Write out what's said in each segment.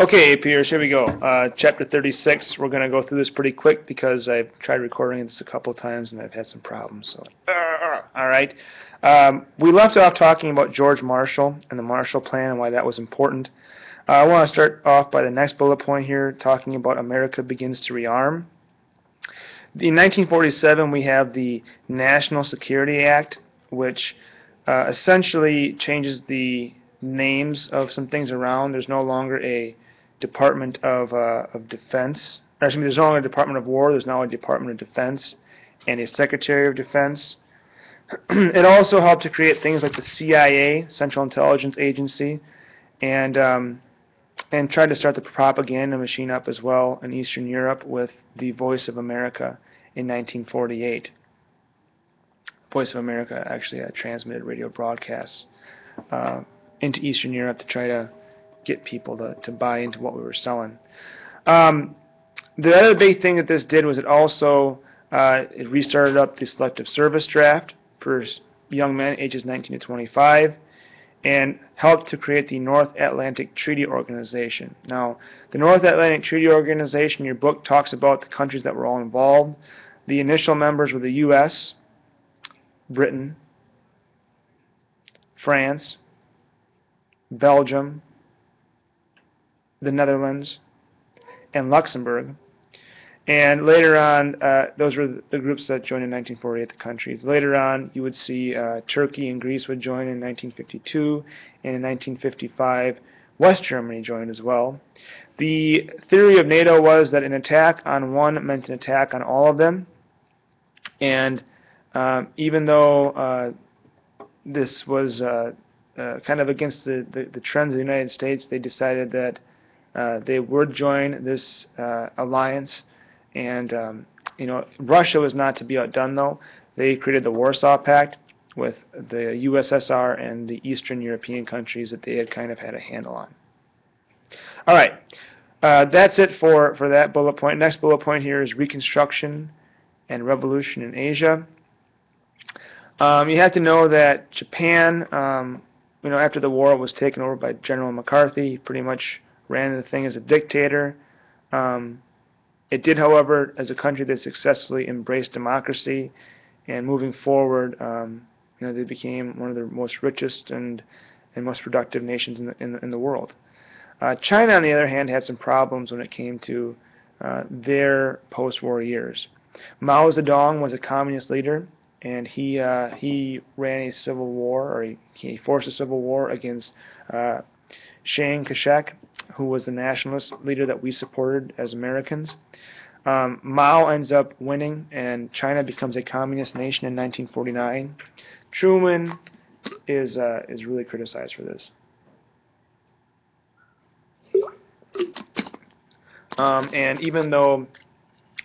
Okay, Piers, here we go. Chapter 36. We're going to go through this pretty quick because I've tried recording this a couple times and I've had some problems. So, all right. We left off talking about George Marshall and the Marshall Plan and why that was important. I want to start off by the next bullet point here, talking about America begins to rearm. In 1947, we have the National Security Act, which essentially changes the names of some things around. There's no longer a Department of Defense. Or excuse me, there's no longer a Department of War. There's now a Department of Defense and a Secretary of Defense. It also helped to create things like the CIA, Central Intelligence Agency, and tried to start the propaganda machine up as well in Eastern Europe with the Voice of America in 1948. Voice of America actually transmitted radio broadcasts into Eastern Europe to try to get people to buy into what we were selling. The other big thing that this did was it also it restarted up the Selective Service draft for young men ages 19 to 25 and helped to create the North Atlantic Treaty Organization. Now, the North Atlantic Treaty Organization, your book talks about the countries that were all involved. The initial members were the U.S., Britain, France, Belgium, the Netherlands, and Luxembourg. And later on, those were the groups that joined in 1948, the countries. Later on, you would see Turkey and Greece would join in 1952, and in 1955, West Germany joined as well. The theory of NATO was that an attack on one meant an attack on all of them, and even though this was kind of against the trends of the United States, they decided that they would join this alliance. And you know, Russia was not to be outdone, though. They created the Warsaw Pact with the USSR and the Eastern European countries that they had kind of had a handle on. All right, that's it for that bullet point. Next bullet point here is Reconstruction and Revolution in Asia. You have to know that Japan, you know, after the war was taken over by General McCarthy, he pretty much ran the thing as a dictator. It did, however, as a country that successfully embraced democracy, and moving forward, you know, they became one of the most richest and most productive nations in the world. China, on the other hand, had some problems when it came to their post-war years. Mao Zedong was a communist leader, and he ran a civil war, or he forced a civil war against Chiang Kai-shek, who was the nationalist leader that we supported as Americans. Mao ends up winning, and China becomes a communist nation in 1949. Truman is really criticized for this. And even though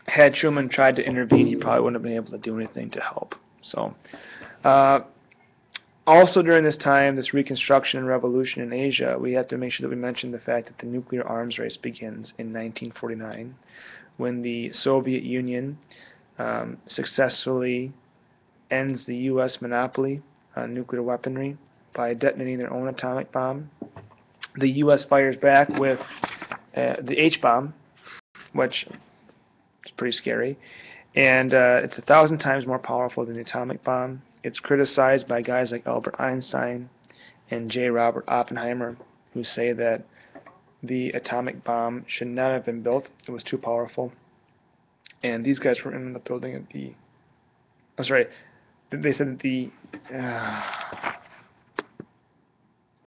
had Truman tried to intervene, he probably wouldn't have been able to do anything to help. So, also during this time, this Reconstruction and Revolution in Asia, we have to make sure that we mention the fact that the nuclear arms race begins in 1949, when the Soviet Union successfully ends the U.S. monopoly on nuclear weaponry by detonating their own atomic bomb. The U.S. fires back with the H-bomb, which is pretty scary, and it's 1,000 times more powerful than the atomic bomb. It's criticized by guys like Albert Einstein and J. Robert Oppenheimer, who say that the atomic bomb should not have been built. It was too powerful. And these guys were in the building at the... I'm sorry. They said that the...